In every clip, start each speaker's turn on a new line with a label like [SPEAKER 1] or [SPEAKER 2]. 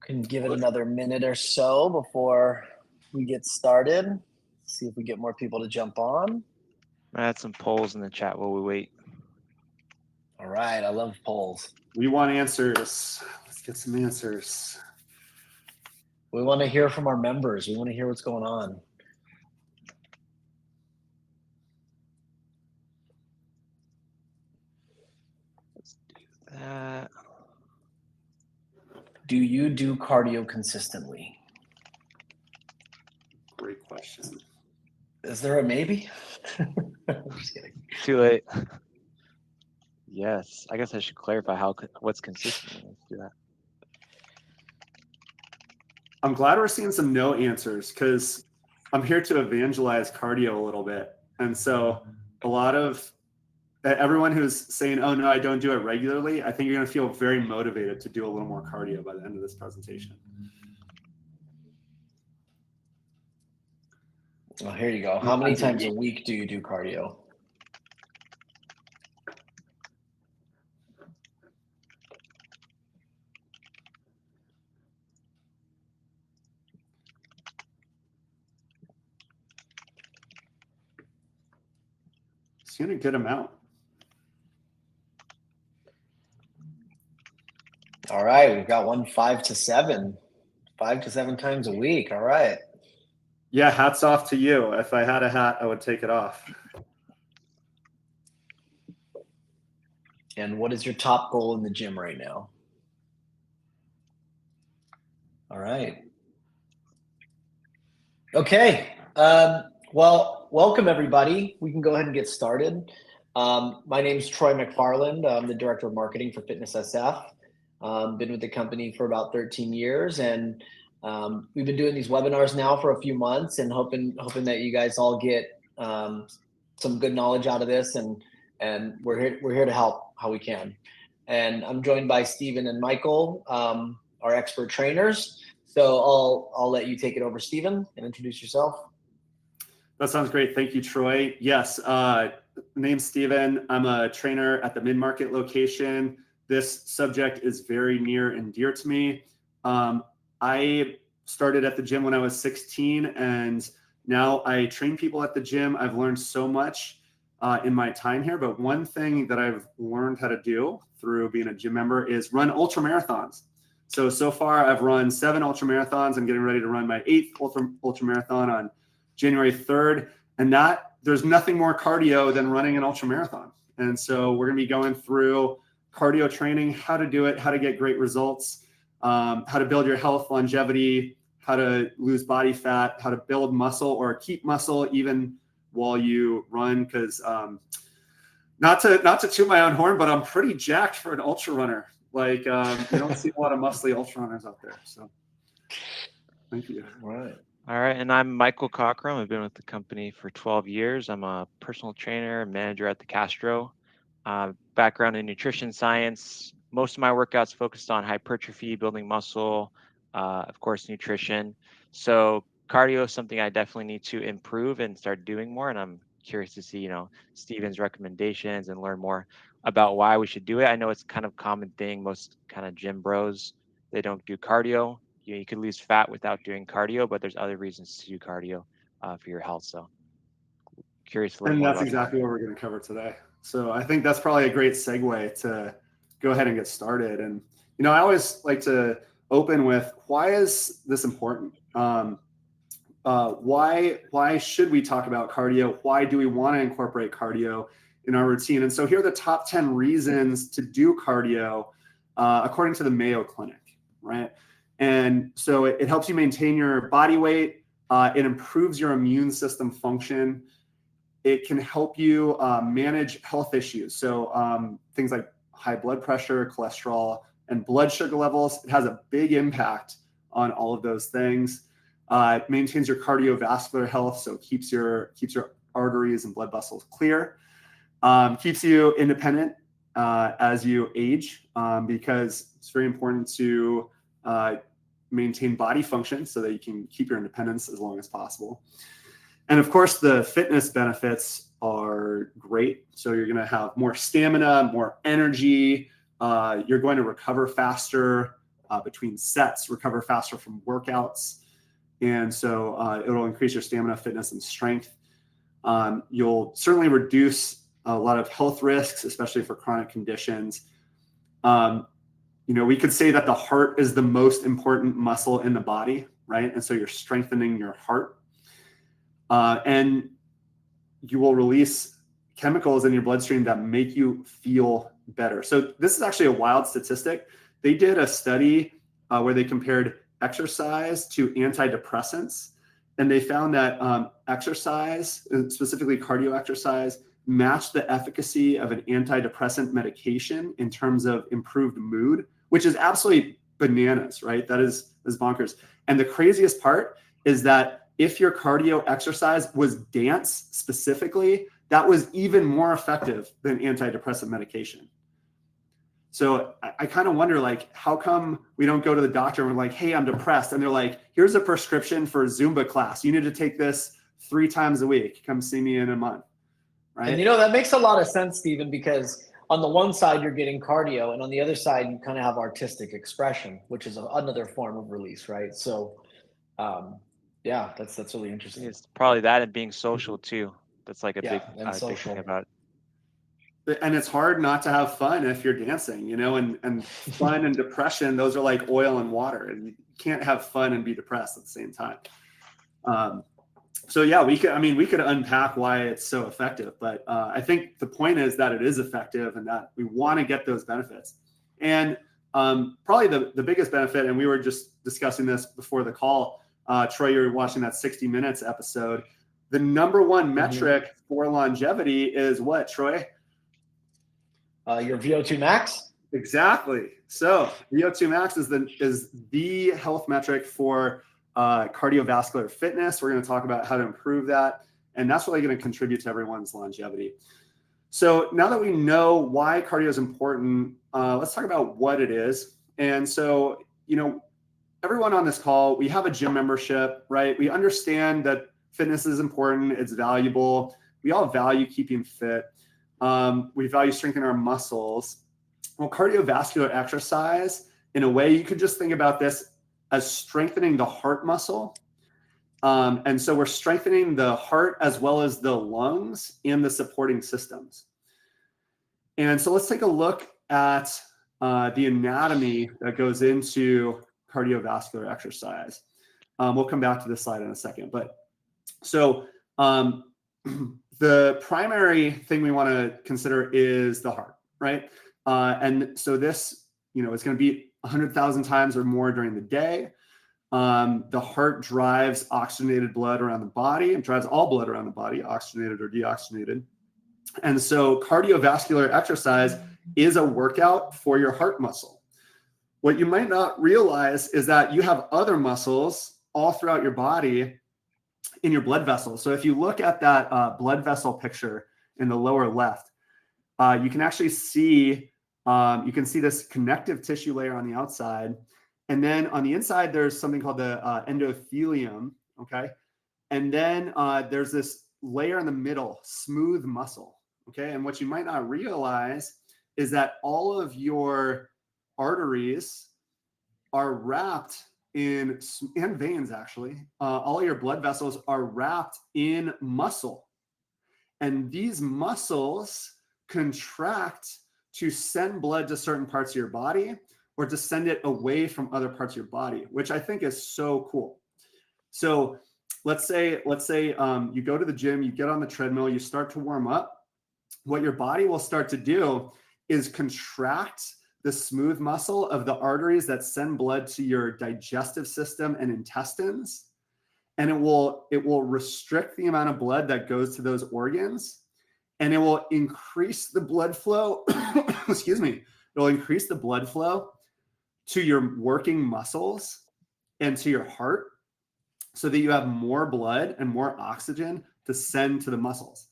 [SPEAKER 1] Can give it another minute or so before we get started. See if we get more people to jump on.
[SPEAKER 2] I had some polls in the chat while we wait.
[SPEAKER 1] All right, I love polls.
[SPEAKER 3] We want answers. Let's get some answers.
[SPEAKER 1] We want to hear from our members. We want to hear what's going on.
[SPEAKER 2] Let's do that.
[SPEAKER 1] Do you do cardio consistently?
[SPEAKER 3] Great question.
[SPEAKER 1] Is there a maybe? I'm just kidding.
[SPEAKER 2] Too late. Yes, I guess I should clarify what's consistent. Let's do that.
[SPEAKER 3] I'm glad we're seeing some no answers because I'm here to evangelize cardio a little bit. And so a lot of everyone who's saying, oh, no, I don't do it regularly, I think you're going to feel very motivated to do a little more cardio by the end of this presentation.
[SPEAKER 1] Well, here you go. How many times a week do you do cardio?
[SPEAKER 3] Seeing a good amount.
[SPEAKER 1] All right, we've got one 5 to 7. 5 to 7 times a week. All right.
[SPEAKER 3] Yeah, hats off to you. If I had a hat, I would take it off.
[SPEAKER 1] And what is your top goal in the gym right now? All right. Okay. Well, welcome everybody. We can go ahead and get started. My name is Troy McFarland. I'm the Director of Marketing for Fitness SF. Been with the company for about 13 years, and we've been doing these webinars now for a few months, and hoping that you guys all get some good knowledge out of this, and we're here to help how we can. And I'm joined by Stephen and Michael, our expert trainers. So I'll let you take it over, Stephen, and introduce yourself.
[SPEAKER 3] That sounds great. Thank you, Troy. Yes, name's Stephen. I'm a trainer at the mid-market location. This subject is very near and dear to me. I started at the gym when I was 16, and now I train people at the gym. I've learned so much in my time here, but one thing that I've learned how to do through being a gym member is run ultra marathons. So far I've run 7 ultra marathons. I'm getting ready to run my 8th ultra marathon on January 3rd. And there's nothing more cardio than running an ultra marathon. And so we're going to be going through cardio training, how to do it, how to get great results, how to build your health, longevity, how to lose body fat, how to build muscle or keep muscle even while you run. Because not to toot my own horn, but I'm pretty jacked for an ultra runner. Like you don't see a lot of muscly ultra runners out there. So thank you.
[SPEAKER 2] All right, and I'm Michael Cockrum. I've been with the company for 12 years. I'm a personal trainer and manager at the Castro. Background in nutrition science. Most of my workouts focused on hypertrophy, building muscle, of course, nutrition. So cardio is something I definitely need to improve and start doing more. And I'm curious to see, Steven's recommendations and learn more about why we should do it. I know it's kind of common thing. Most kind of gym bros, they don't do cardio. You could lose fat without doing cardio, but there's other reasons to do cardio for your health. So curious to learn more about
[SPEAKER 3] exactly what we're going to cover today. So I think that's probably a great segue to go ahead and get started. And, I always like to open with, why is this important? Why should we talk about cardio? Why do we want to incorporate cardio in our routine? And so here are the top 10 reasons to do cardio according to the Mayo Clinic, right? And so it helps you maintain your body weight. It improves your immune system function. It can help you manage health issues. So things like high blood pressure, cholesterol, and blood sugar levels. It has a big impact on all of those things. It maintains your cardiovascular health, so it keeps your arteries and blood vessels clear. Keeps you independent as you age, because it's very important to maintain body function so that you can keep your independence as long as possible. And of course, the fitness benefits are great. So you're going to have more stamina, more energy, You're going to recover faster between sets, recover faster from workouts. And so it'll increase your stamina, fitness, and strength. You'll certainly reduce a lot of health risks, especially for chronic conditions. We could say that the heart is the most important muscle in the body, right? And so you're strengthening your heart. And you will release chemicals in your bloodstream that make you feel better. So this is actually a wild statistic. They did a study where they compared exercise to antidepressants, and they found that exercise, specifically cardio exercise, matched the efficacy of an antidepressant medication in terms of improved mood, which is absolutely bananas, right? That is bonkers. And the craziest part is that if your cardio exercise was dance specifically, that was even more effective than antidepressant medication. So I kind of wonder, like, how come we don't go to the doctor and we're like, hey, I'm depressed. And they're like, here's a prescription for a Zumba class. You need to take this 3 times a week. Come see me in a month. Right.
[SPEAKER 1] And that makes a lot of sense, Stephen, because on the one side, you're getting cardio, and on the other side, you kind of have artistic expression, which is another form of release, right? So, yeah, that's really interesting.
[SPEAKER 2] It's probably that and being social too. That's like a big
[SPEAKER 1] social
[SPEAKER 2] thing about it.
[SPEAKER 3] And it's hard not to have fun if you're dancing, and fun and depression, those are like oil and water, and you can't have fun and be depressed at the same time. So yeah, we could unpack why it's so effective, but I think the point is that it is effective and that we want to get those benefits. And probably the biggest benefit, and we were just discussing this before the call, Troy, you were watching that 60 Minutes episode. The number one metric for longevity is what, Troy?
[SPEAKER 1] Your VO2 max?
[SPEAKER 3] Exactly. So VO2 max is the health metric for cardiovascular fitness. We're going to talk about how to improve that, and that's really going to contribute to everyone's longevity. So now that we know why cardio is important, let's talk about what it is. And so, everyone on this call, we have a gym membership, right? We understand that fitness is important. It's valuable. We all value keeping fit. We value strengthening our muscles. Well, cardiovascular exercise, in a way, you could just think about this as strengthening the heart muscle. And so we're strengthening the heart as well as the lungs and the supporting systems. And so let's take a look at the anatomy that goes into cardiovascular exercise. We'll come back to this slide in a second. But so the primary thing we want to consider is the heart, right? And so this, it's going to beat 100,000 times or more during the day. The heart drives oxygenated blood around the body. It drives all blood around the body, oxygenated or deoxygenated. And so cardiovascular exercise is a workout for your heart muscle. What you might not realize is that you have other muscles all throughout your body in your blood vessels. So if you look at that blood vessel picture in the lower left, you can actually see this connective tissue layer on the outside. And then on the inside, there's something called the endothelium, okay? And then there's this layer in the middle, smooth muscle, okay? And what you might not realize is that all of your arteries are wrapped in, and veins actually, all your blood vessels are wrapped in muscle. And these muscles contract to send blood to certain parts of your body or to send it away from other parts of your body, which I think is so cool. So let's say you go to the gym, you get on the treadmill, you start to warm up. What your body will start to do is contract the smooth muscle of the arteries that send blood to your digestive system and intestines. And it will restrict the amount of blood that goes to those organs. And it will increase the blood flow, excuse me, it'll increase the blood flow to your working muscles and to your heart so that you have more blood and more oxygen to send to the muscles.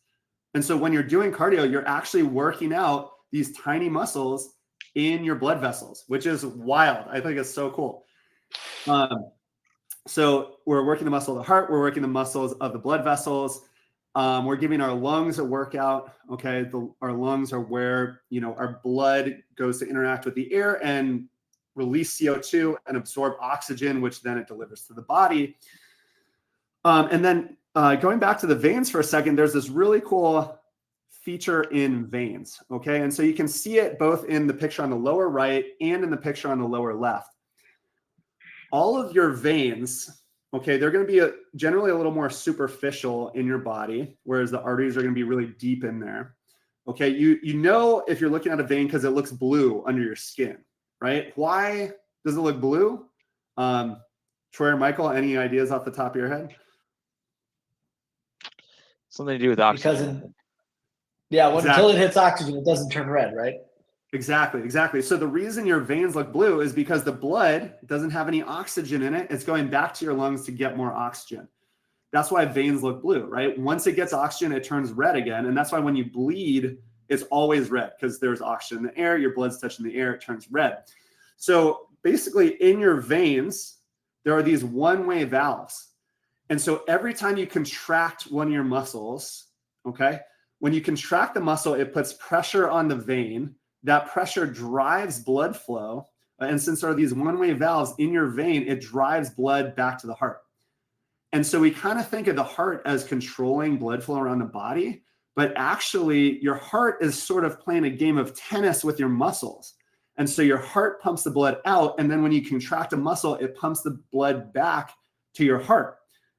[SPEAKER 3] And so when you're doing cardio, you're actually working out these tiny muscles in your blood vessels, which is wild. I think it's so cool. So we're working the muscle of the heart, we're working the muscles of the blood vessels. We're giving our lungs a workout. Okay, our lungs are where, you know, our blood goes to interact with the air and release CO2 and absorb oxygen, which then it delivers to the body. And then going back to the veins for a second, there's this really cool feature in veins. Okay, and so you can see it both in the picture on the lower right and in the picture on the lower left. All of your veins, okay, they're going to be generally a little more superficial in your body, whereas the arteries are going to be really deep in there. Okay, you know if you're looking at a vein because it looks blue under your skin, right? Why does it look blue? Troy or Michael, any ideas off the top of your head?
[SPEAKER 2] Something to do with oxygen.
[SPEAKER 1] Until it hits oxygen, it doesn't turn red, right?
[SPEAKER 3] Exactly. So the reason your veins look blue is because the blood doesn't have any oxygen in it. It's going back to your lungs to get more oxygen. That's why veins look blue, right? Once it gets oxygen, it turns red again. And that's why when you bleed, it's always red because there's oxygen in the air, your blood's touching the air, it turns red. So basically in your veins, there are these one-way valves. And so every time you contract one of your muscles, okay, when you contract the muscle, it puts pressure on the vein. That pressure drives blood flow. And since there are these one-way valves in your vein, it drives blood back to the heart. And so we kind of think of the heart as controlling blood flow around the body, but actually your heart is sort of playing a game of tennis with your muscles. And so your heart pumps the blood out. And then when you contract a muscle, it pumps the blood back to your heart.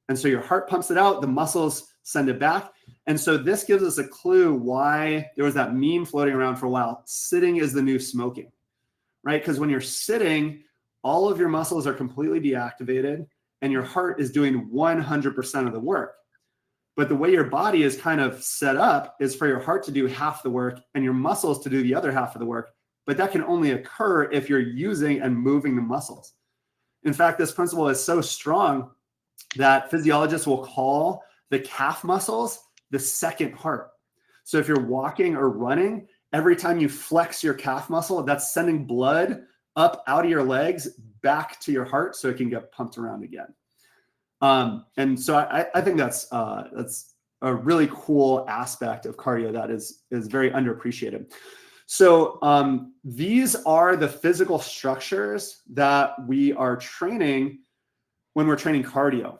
[SPEAKER 3] And so your heart pumps it out, the muscles send it back. And so this gives us a clue why there was that meme floating around for a while. Sitting is the new smoking, right? Because when you're sitting, all of your muscles are completely deactivated and your heart is doing 100% of the work. But the way your body is kind of set up is for your heart to do half the work and your muscles to do the other half of the work. But that can only occur if you're using and moving the muscles. In fact, this principle is so strong that physiologists will call the calf muscles the second heart. So if you're walking or running, every time you flex your calf muscle, that's sending blood up out of your legs back to your heart so it can get pumped around again. And so I think that's a really cool aspect of cardio that is very underappreciated. So these are the physical structures that we are training when we're training cardio.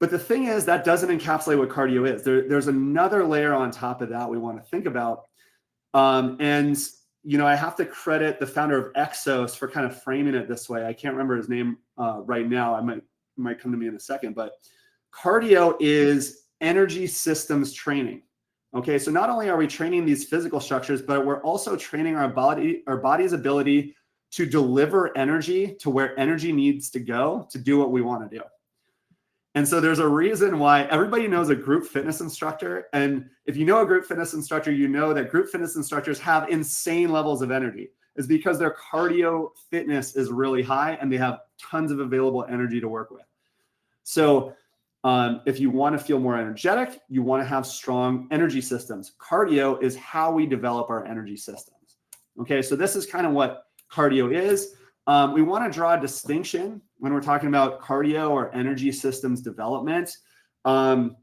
[SPEAKER 3] But the thing is, that doesn't encapsulate what cardio is. There's another layer on top of that we want to think about. And, you know, I have to credit the founder of Exos for kind of framing it this way. I can't remember his name right now. It might come to me in a second. But cardio is energy systems training. Okay, so not only are we training these physical structures, but we're also training our body's ability to deliver energy to where energy needs to go to do what we want to do. And so there's a reason why everybody knows a group fitness instructor. And if you know a group fitness instructor, you know that group fitness instructors have insane levels of energy. It's because their cardio fitness is really high and they have tons of available energy to work with. So if you want to feel more energetic, you want to have strong energy systems. Cardio is how we develop our energy systems. Okay, so this is kind of what cardio is. We want to draw a distinction when we're talking about cardio or energy systems development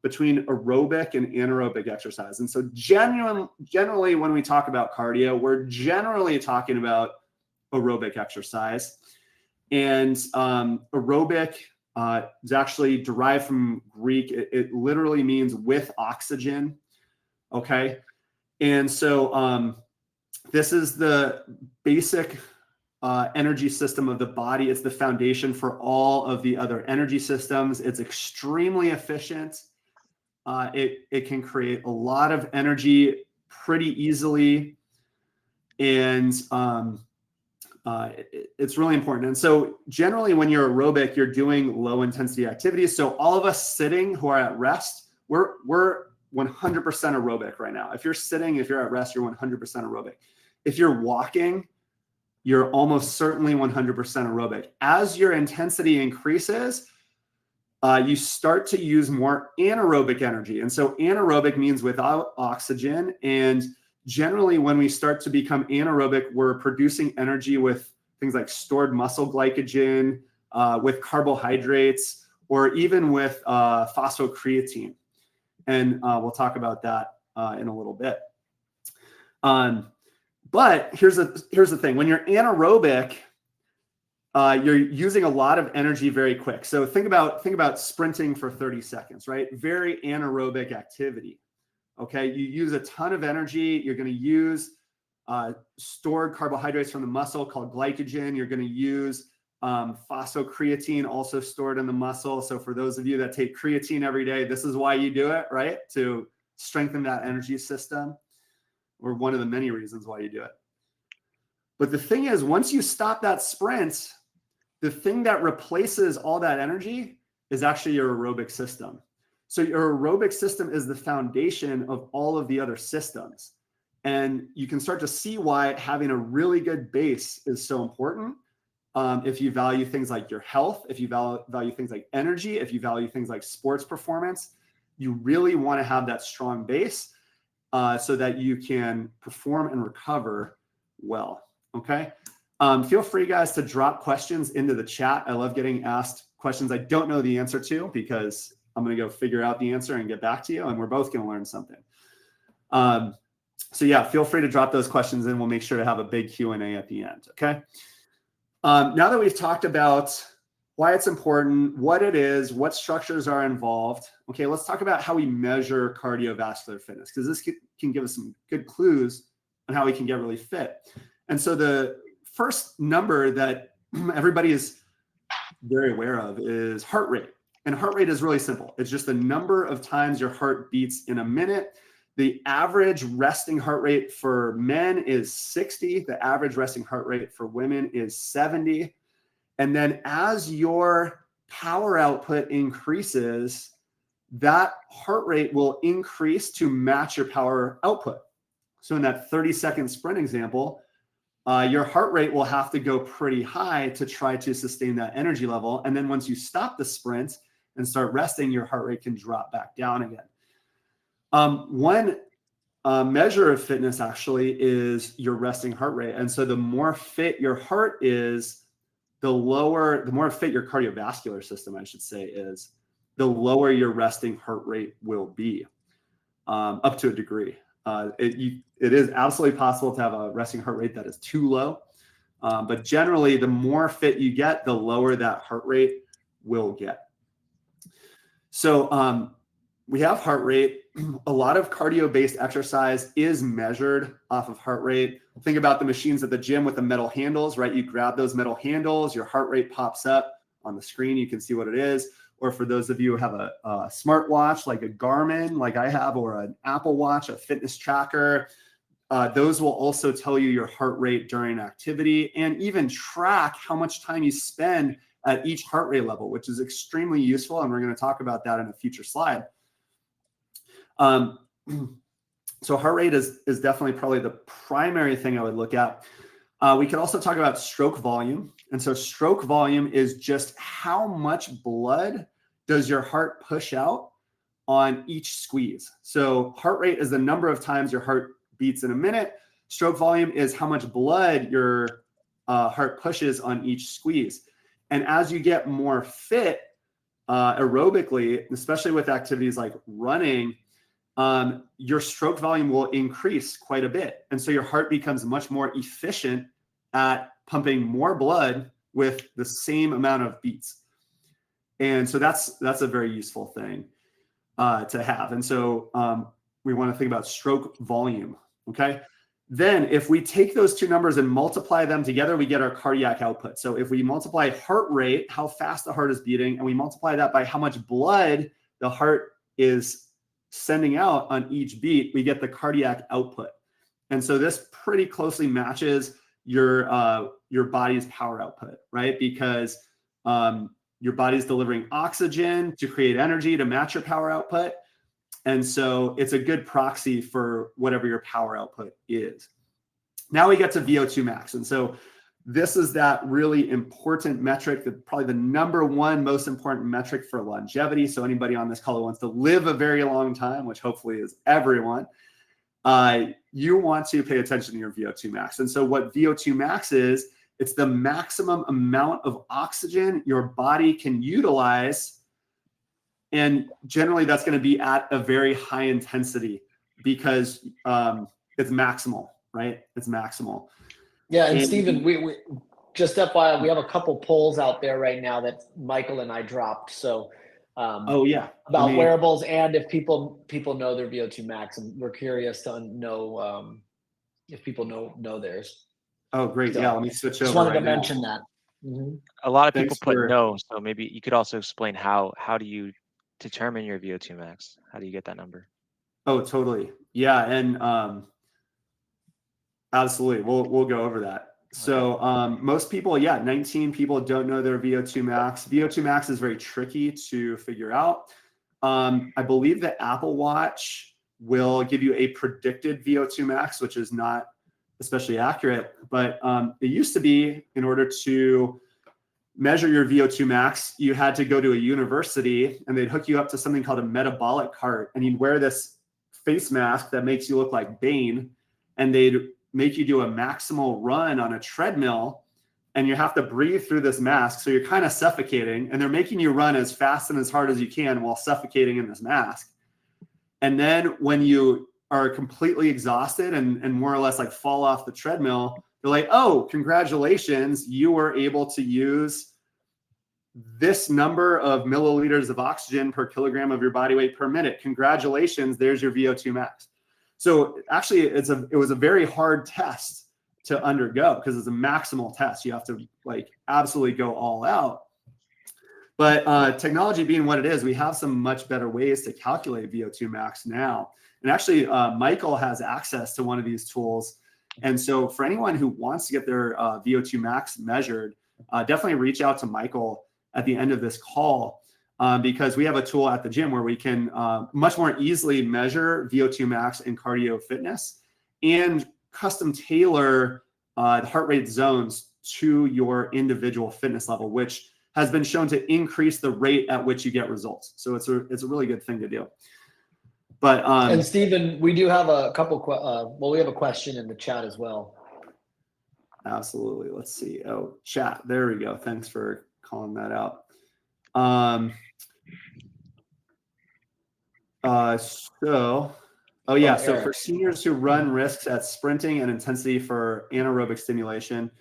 [SPEAKER 3] between aerobic and anaerobic exercise. And so generally, when we talk about cardio, we're generally talking about aerobic exercise. And aerobic is actually derived from Greek. It literally means with oxygen. Okay. And so this is the basic energy system of the body. It's the foundation for all of the other energy systems. It's extremely efficient. It can create a lot of energy pretty easily. And it's really important. And so generally when you're aerobic, you're doing low intensity activities. So all of us sitting who are at rest, we're 100% aerobic right now. If you're sitting, if you're at rest, you're 100% aerobic. If you're walking, you're almost certainly 100% aerobic. As your intensity increases, you start to use more anaerobic energy. And so anaerobic means without oxygen. And generally, when we start to become anaerobic, we're producing energy with things like stored muscle glycogen, with carbohydrates, or even with phosphocreatine. And we'll talk about that in a little bit. But here's the thing. When you're anaerobic, you're using a lot of energy very quick. So think about sprinting for 30 seconds, right? Very anaerobic activity. Okay, you use a ton of energy. You're going to use stored carbohydrates from the muscle called glycogen. You're going to use phosphocreatine, also stored in the muscle. So for those of you that take creatine every day, this is why you do it, right? To strengthen that energy system, or one of the many reasons why you do it. But the thing is, once you stop that sprint, the thing that replaces all that energy is actually your aerobic system. So your aerobic system is the foundation of all of the other systems. And you can start to see why having a really good base is so important. If you value things like your health, if you value things like energy, if you value things like sports performance, you really want to have that strong base so that you can perform and recover well. Okay. Feel free, guys, to drop questions into the chat. I love getting asked questions I don't know the answer to, because I'm going to go figure out the answer and get back to you, and we're both going to learn something. So yeah, feel free to drop those questions in. We'll make sure to have a big Q&A at the end. Okay. Now that we've talked about why it's important, what it is, what structures are involved, okay, let's talk about how we measure cardiovascular fitness, because this can give us some good clues on how we can get really fit. And so the first number that everybody is very aware of is heart rate. And heart rate is really simple. It's just the number of times your heart beats in a minute. The average resting heart rate for men is 60. The average resting heart rate for women is 70. And then as your power output increases, that heart rate will increase to match your power output. So in that 30-second sprint example, your heart rate will have to go pretty high to try to sustain that energy level. And then once you stop the sprint and start resting, your heart rate can drop back down again. One measure of fitness actually is your resting heart rate. And so the more fit your heart is, the more fit your cardiovascular system, I should say, is, the lower your resting heart rate will be, up to a degree. It is absolutely possible to have a resting heart rate that is too low. But generally, the more fit you get, the lower that heart rate will get. So we have heart rate. A lot of cardio-based exercise is measured off of heart rate. Think about the machines at the gym with the metal handles, right? You grab those metal handles, your heart rate pops up on the screen. You can see what it is. Or for those of you who have a smartwatch, like a Garmin, like I have, or an Apple Watch, a fitness tracker, those will also tell you your heart rate during activity, and even track how much time you spend at each heart rate level, which is extremely useful. And we're going to talk about that in a future slide. So heart rate is definitely probably the primary thing I would look at. We could also talk about stroke volume. And so stroke volume is just how much blood does your heart push out on each squeeze. So heart rate is the number of times your heart beats in a minute. Stroke volume is how much blood your heart pushes on each squeeze. And as you get more fit aerobically, especially with activities like running, your stroke volume will increase quite a bit. And so your heart becomes much more efficient at pumping more blood with the same amount of beats. And so that's a very useful thing to have. And so we want to think about stroke volume. Okay. Then if we take those two numbers and multiply them together, we get our cardiac output. So if we multiply heart rate, how fast the heart is beating, and we multiply that by how much blood the heart is sending out on each beat, we get the cardiac output. And so this pretty closely matches your body's power output, right? Because your body's delivering oxygen to create energy to match your power output. And so it's a good proxy for whatever your power output is. Now we get to VO2 max. And so this is that really important metric, probably the number one most important metric for longevity. So anybody on this call who wants to live a very long time, which hopefully is everyone, you want to pay attention to your VO2 max. And so what VO2 max is, it's the maximum amount of oxygen your body can utilize And generally that's going to be at a very high intensity because it's maximal, right? It's maximal.
[SPEAKER 1] Yeah, and Stephen, we just FYI, we have a couple polls out there right now that Michael and I dropped. So,
[SPEAKER 3] oh yeah,
[SPEAKER 1] about wearables and if people know their VO2 max, and we're curious to know if people know theirs.
[SPEAKER 3] Oh, great!
[SPEAKER 1] So,
[SPEAKER 3] yeah, let me switch over.
[SPEAKER 1] Just wanted to mention that.
[SPEAKER 2] A lot of people put no, so maybe you could also explain how do you determine your VO2 max? How do you get that number?
[SPEAKER 3] Oh, totally. Yeah, and absolutely, we'll go over that. So most people, 19 people don't know their VO2 max. VO2 max is very tricky to figure out. I believe the Apple Watch will give you a predicted VO2 max, which is not especially accurate, but it used to be, in order to measure your VO2 max, you had to go to a university and they'd hook you up to something called a metabolic cart, and you'd wear this face mask that makes you look like Bane, and they'd make you do a maximal run on a treadmill, and you have to breathe through this mask. So you're kind of suffocating, and they're making you run as fast and as hard as you can while suffocating in this mask. And then when you are completely exhausted and more or less like fall off the treadmill, they're like, oh, congratulations, you were able to use this number of milliliters of oxygen per kilogram of your body weight per minute. Congratulations, there's your VO2 max. So actually, it was a very hard test to undergo because it's a maximal test. You have to like absolutely go all out. But technology being what it is, we have some much better ways to calculate VO2 max now. And actually, Michael has access to one of these tools. And so for anyone who wants to get their VO2 max measured, definitely reach out to Michael at the end of this call. Because we have a tool at the gym where we can much more easily measure VO2 max and cardio fitness and custom tailor the heart rate zones to your individual fitness level, which has been shown to increase the rate at which you get results. So it's a really good thing to do. But
[SPEAKER 1] and Stephen, we do have a couple. We have a question in the chat as well.
[SPEAKER 3] Absolutely. Let's see. Oh, chat. There we go. Thanks for calling that out. So for seniors who run risks at sprinting and intensity for anaerobic stimulation,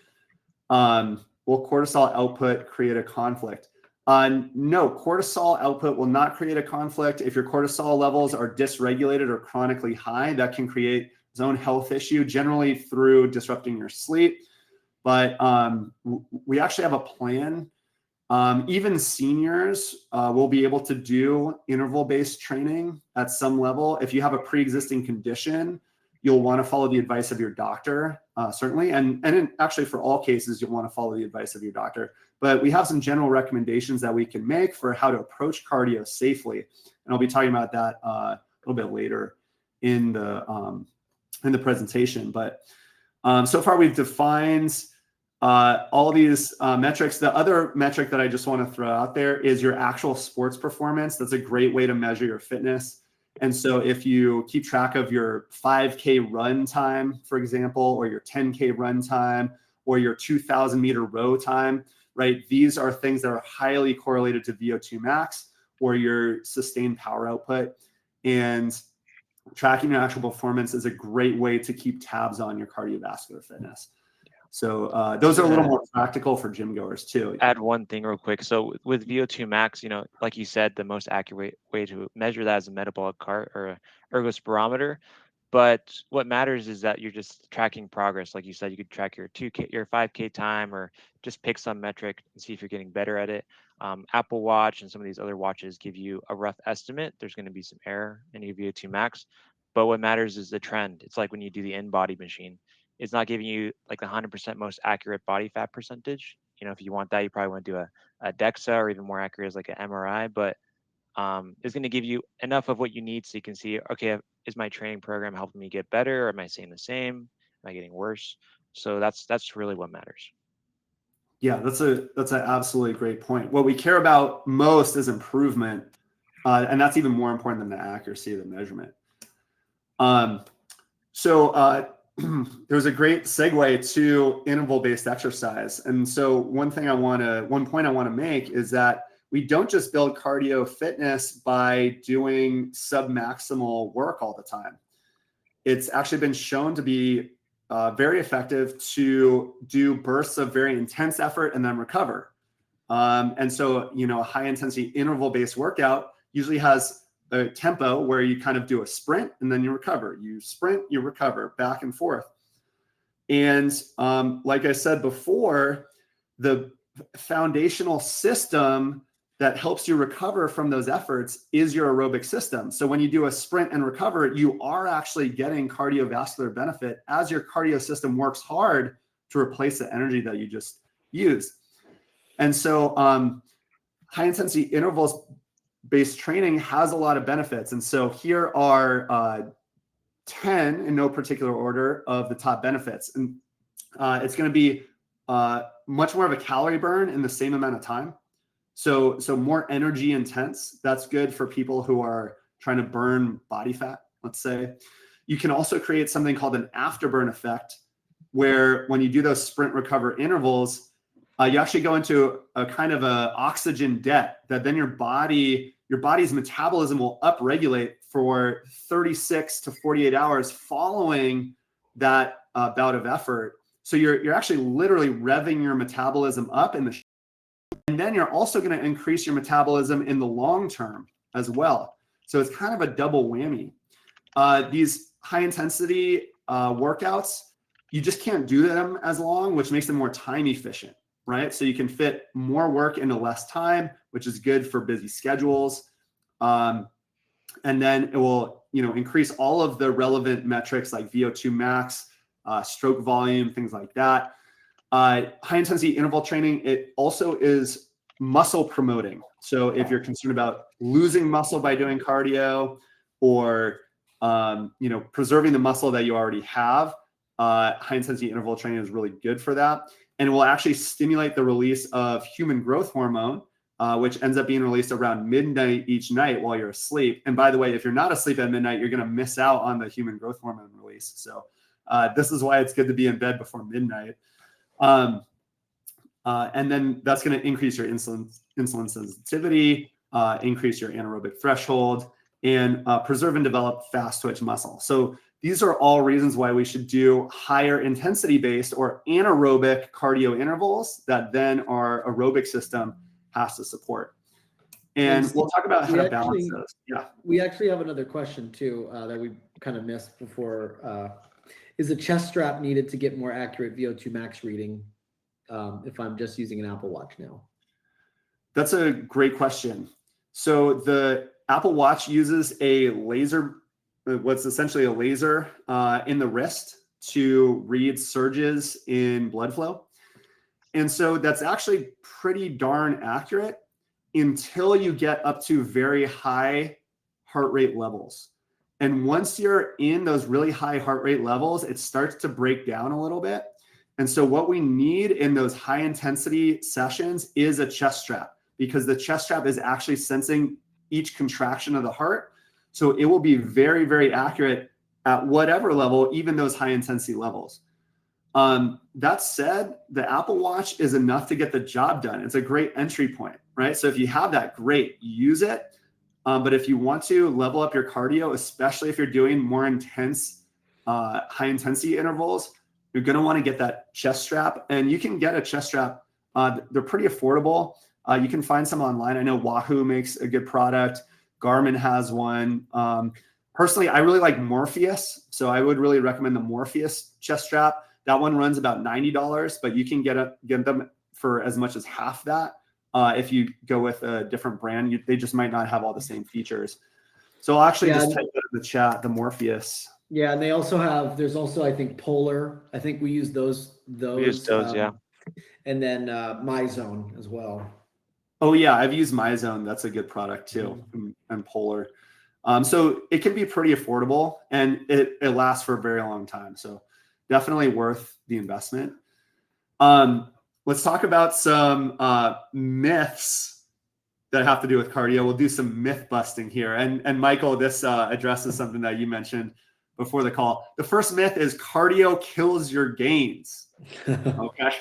[SPEAKER 3] will cortisol output create a conflict? No, cortisol output will not create a conflict. If your cortisol levels are dysregulated or chronically high, that can create its own health issue, generally through disrupting your sleep. But we actually have a plan. Even seniors will be able to do interval-based training at some level. If you have a pre-existing condition, you'll want to follow the advice of your doctor, certainly. And actually, for all cases, you'll want to follow the advice of your doctor. But we have some general recommendations that we can make for how to approach cardio safely. And I'll be talking about that a little bit later in the presentation. But so far, we've defined all these metrics. The other metric that I just want to throw out there is your actual sports performance. That's a great way to measure your fitness. And so if you keep track of your 5K run time, for example, or your 10K run time, or your 2,000 meter row time, right? These are things that are highly correlated to VO2 max or your sustained power output. And tracking your actual performance is a great way to keep tabs on your cardiovascular fitness. So those are a little more practical for gym goers too.
[SPEAKER 2] Add one thing real quick. So with VO2 max, like you said, the most accurate way to measure that is a metabolic cart or a ergospirometer. But what matters is that you're just tracking progress. Like you said, you could track your 2K, your 5K time, or just pick some metric and see if you're getting better at it. Apple Watch and some of these other watches give you a rough estimate. There's going to be some error in your VO2 max, but what matters is the trend. It's like when you do the InBody machine. It's not giving you like the 100% most accurate body fat percentage. If you want that, you probably want to do a DEXA, or even more accurate is like an MRI, but it's going to give you enough of what you need so you can see, okay, is my training program helping me get better? Or am I staying the same? Am I getting worse? So that's really what matters.
[SPEAKER 3] Yeah, that's an absolutely great point. What we care about most is improvement, and that's even more important than the accuracy of the measurement. There's a great segue to interval-based exercise. And so one point I want to make is that we don't just build cardio fitness by doing submaximal work all the time. It's actually been shown to be very effective to do bursts of very intense effort and then recover. And so, a high intensity interval based workout usually has a tempo where you kind of do a sprint and then you recover. You sprint, you recover, back and forth. And like I said before, the foundational system that helps you recover from those efforts is your aerobic system. So when you do a sprint and recover, you are actually getting cardiovascular benefit as your cardio system works hard to replace the energy that you just used. And so high intensity intervals based training has a lot of benefits. And so here are 10 in no particular order of the top benefits. And it's going to be much more of a calorie burn in the same amount of time. So more energy intense. That's good for people who are trying to burn body fat, let's say. You can also create something called an afterburn effect, where when you do those sprint recover intervals, you actually go into a kind of a oxygen debt that then your body's metabolism will upregulate for 36 to 48 hours following that bout of effort. So you're actually literally revving your metabolism up and then you're also going to increase your metabolism in the long term as well. So it's kind of a double whammy. These high intensity workouts, you just can't do them as long, which makes them more time efficient, right? So you can fit more work into less time, which is good for busy schedules. And then it will, increase all of the relevant metrics like VO2 max, stroke volume, things like that. High intensity interval training, it also is muscle promoting. So if you're concerned about losing muscle by doing cardio or, preserving the muscle that you already have, high intensity interval training is really good for that. And it will actually stimulate the release of human growth hormone, which ends up being released around midnight each night while you're asleep. And by the way, if you're not asleep at midnight, you're going to miss out on the human growth hormone release. So this is why it's good to be in bed before midnight. And then that's going to increase your insulin sensitivity, increase your anaerobic threshold, and preserve and develop fast twitch muscle. So these are all reasons why we should do higher intensity based or anaerobic cardio intervals that then our aerobic system has to support. And we'll talk about how to balance those. Yeah.
[SPEAKER 4] We actually have another question too that we kind of missed before. Is a chest strap needed to get more accurate VO2 max reading if I'm just using an Apple Watch now?
[SPEAKER 3] That's a great question. So the Apple Watch uses a laser, what's essentially a laser in the wrist to read surges in blood flow. And so that's actually pretty darn accurate until you get up to very high heart rate levels. And once you're in those really high heart rate levels, it starts to break down a little bit. And so what we need in those high intensity sessions is a chest strap, because the chest strap is actually sensing each contraction of the heart. So it will be very, very accurate at whatever level, even those high intensity levels. That said, the Apple Watch is enough to get the job done. It's a great entry point, right? So if you have that, great, use it. But if you want to level up your cardio, especially if you're doing more intense, high intensity intervals, you're going to want to get that chest strap. And you can get a chest strap. They're pretty affordable. You can find some online. I know Wahoo makes a good product. Garmin has one. Personally, I really like Morpheus. So I would really recommend the Morpheus chest strap. That one runs about $90, but you can get them for as much as half that. If you go with a different brand, they just might not have all the same features. So I'll actually just type that in the chat, the Morpheus.
[SPEAKER 4] Yeah, and there's also, I think, Polar. I think we use those.
[SPEAKER 2] We use those, yeah.
[SPEAKER 4] And then MyZone as well.
[SPEAKER 3] Oh yeah, I've used MyZone. That's a good product too, and Polar. So it can be pretty affordable, and it lasts for a very long time. So definitely worth the investment. Let's talk about some myths that have to do with cardio. We'll do some myth busting here. And Michael, this addresses something that you mentioned before the call. The first myth is cardio kills your gains. Okay.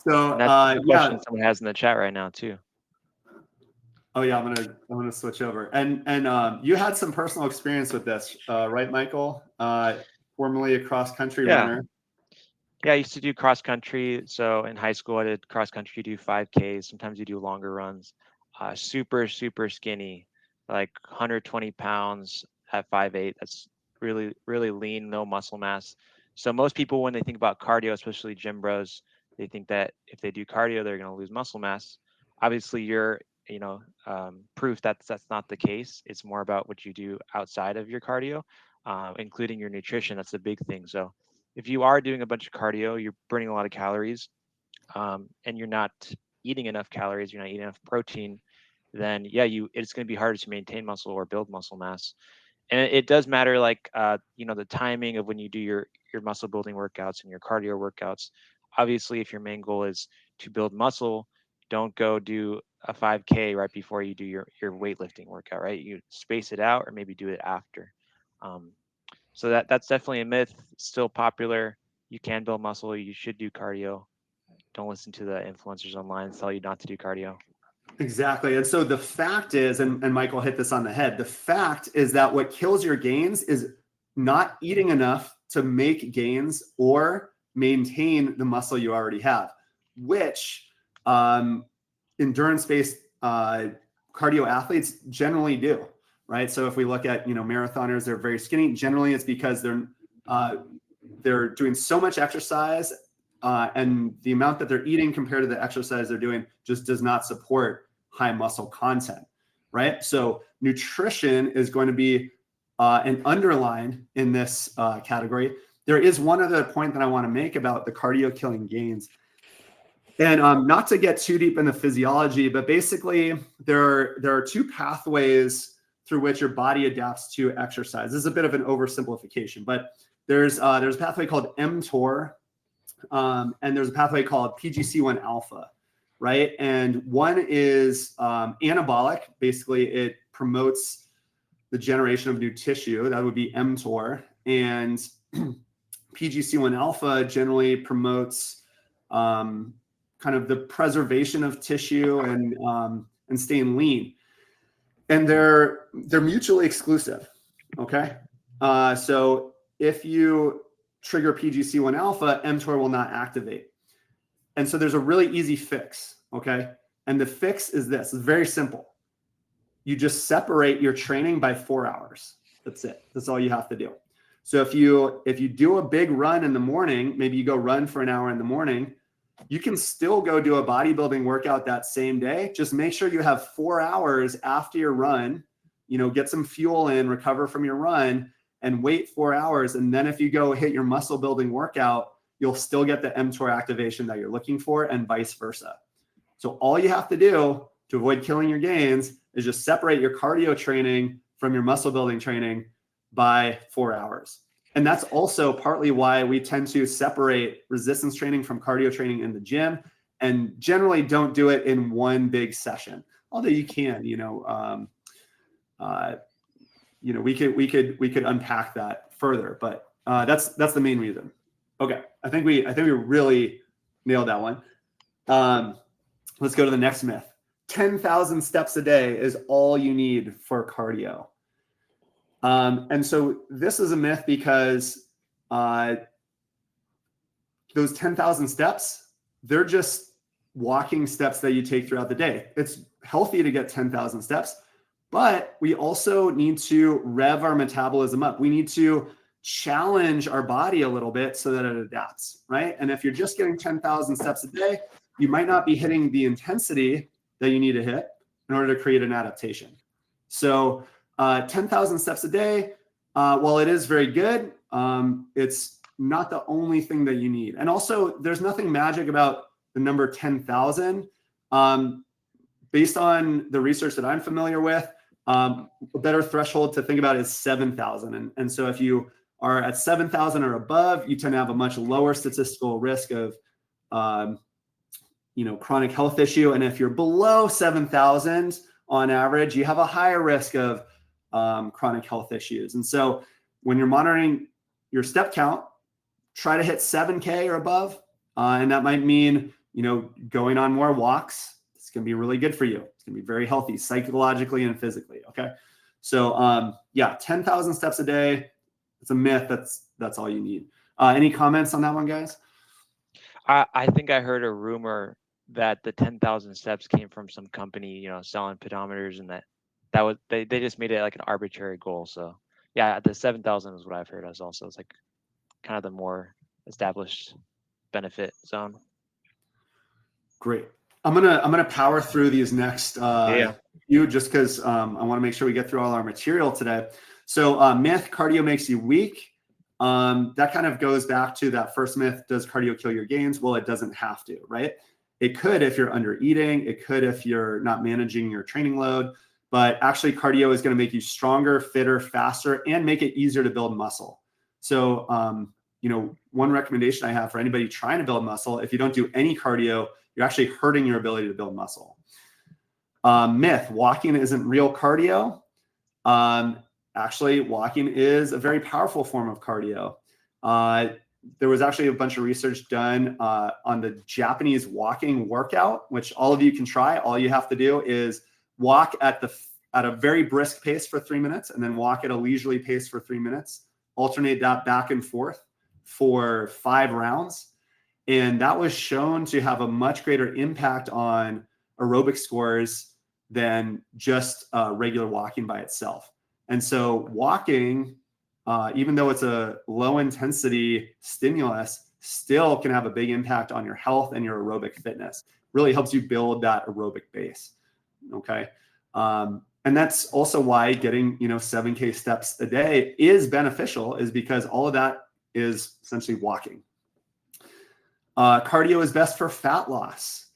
[SPEAKER 3] So
[SPEAKER 2] And that's the question
[SPEAKER 3] yeah.
[SPEAKER 2] someone has in the chat right now too.
[SPEAKER 3] Oh yeah, I'm gonna switch over. And you had some personal experience with this, right, Michael? Formerly a cross country runner.
[SPEAKER 2] Yeah, I used to do cross country. So in high school, I did cross country. You do 5Ks. Sometimes you do longer runs. Super skinny, like 120 pounds at 5'8". That's really lean, no muscle mass. So most people, when they think about cardio, especially gym bros, they think that if they do cardio, they're going to lose muscle mass. Obviously, you're proof that that's not the case. It's more about what you do outside of your cardio, including your nutrition. That's a big thing. So if you are doing a bunch of cardio, you're burning a lot of calories, and you're not eating enough calories, you're not eating enough protein, then yeah, it's going to be harder to maintain muscle or build muscle mass. And it does matter, like the timing of when you do your muscle building workouts and your cardio workouts. Obviously, if your main goal is to build muscle, don't go do a 5K right before you do your weightlifting workout, right? You space it out or maybe do it after. So that's definitely a myth. Still popular. You can build muscle. You should do cardio. Don't listen to the influencers online tell you not to do cardio.
[SPEAKER 3] Exactly. And so the fact is, and Michael hit this on the head, the fact is that what kills your gains is not eating enough to make gains or maintain the muscle you already have, which endurance-based cardio athletes generally do, right? So if we look at, marathoners, they're very skinny. Generally, it's because they're doing so much exercise, and the amount that they're eating compared to the exercise they're doing just does not support high muscle content, right? So nutrition is going to be an underline in this category. There is one other point that I want to make about the cardio killing gains. And not to get too deep into physiology, but basically there are two pathways through which your body adapts to exercise. This is a bit of an oversimplification, but there's a pathway called mTOR, and there's a pathway called PGC1 alpha, right? And one is anabolic. Basically, it promotes the generation of new tissue. That would be mTOR. And PGC1 alpha generally promotes kind of the preservation of tissue and staying lean. And they're mutually exclusive, okay? So if you trigger PGC1 alpha, mTOR will not activate. And so there's a really easy fix, okay? And the fix is this. It's very simple. You just separate your training by 4 hours. That's it. That's all you have to do. So if you do a big run in the morning, maybe you go run for an hour in the morning, you can still go do a bodybuilding workout that same day. Just make sure you have 4 hours after your run, get some fuel in, recover from your run, and wait 4 hours. And then if you go hit your muscle building workout, you'll still get the mTOR activation that you're looking for, and vice versa. So all you have to do to avoid killing your gains is just separate your cardio training from your muscle building training by 4 hours. And that's also partly why we tend to separate resistance training from cardio training in the gym, and generally don't do it in one big session. Although you can, we could unpack that further, but that's the main reason. Okay, I think we really nailed that one. Let's go to the next myth. 10,000 steps a day is all you need for cardio. And so this is a myth because those 10,000 steps, they're just walking steps that you take throughout the day. It's healthy to get 10,000 steps, but we also need to rev our metabolism up. We need to challenge our body a little bit so that it adapts, right? And if you're just getting 10,000 steps a day, you might not be hitting the intensity that you need to hit in order to create an adaptation. So 10,000 steps a day, while it is very good, it's not the only thing that you need. And also, there's nothing magic about the number 10,000. Based on the research that I'm familiar with, a better threshold to think about is 7,000. And so if you are at 7,000 or above, you tend to have a much lower statistical risk of chronic health issue. And if you're below 7,000 on average, you have a higher risk of chronic health issues. And so when you're monitoring your step count, try to hit 7K or above. And that might mean going on more walks. It's going to be really good for you. It's going to be very healthy psychologically and physically. Okay. So, yeah, 10,000 steps a day. It's a myth. That's all you need. Any comments on that one, guys?
[SPEAKER 2] I think I heard a rumor that the 10,000 steps came from some company, selling pedometers, and that was they just made it like an arbitrary goal. So yeah, the 7,000 is what I've heard as also. It's like kind of the more established benefit zone.
[SPEAKER 3] Great. I'm gonna power through these next few just because I want to make sure we get through all our material today. So myth: cardio makes you weak. That kind of goes back to that first myth. Does cardio kill your gains? Well, it doesn't have to, right? It could if you're under eating. It could if you're not managing your training load. But actually, cardio is going to make you stronger, fitter, faster, and make it easier to build muscle. So, one recommendation I have for anybody trying to build muscle: if you don't do any cardio, you're actually hurting your ability to build muscle. Myth: walking isn't real cardio. Actually, walking is a very powerful form of cardio. There was actually a bunch of research done on the Japanese walking workout, which all of you can try. All you have to do is walk at a very brisk pace for 3 minutes, and then walk at a leisurely pace for 3 minutes. Alternate that back and forth for 5 rounds. And that was shown to have a much greater impact on aerobic scores than just regular walking by itself. And so walking, even though it's a low intensity stimulus, still can have a big impact on your health and your aerobic fitness. Really helps you build that aerobic base. Okay. And that's also why getting, 7K steps a day is beneficial, is because all of that is essentially walking. Cardio is best for fat loss.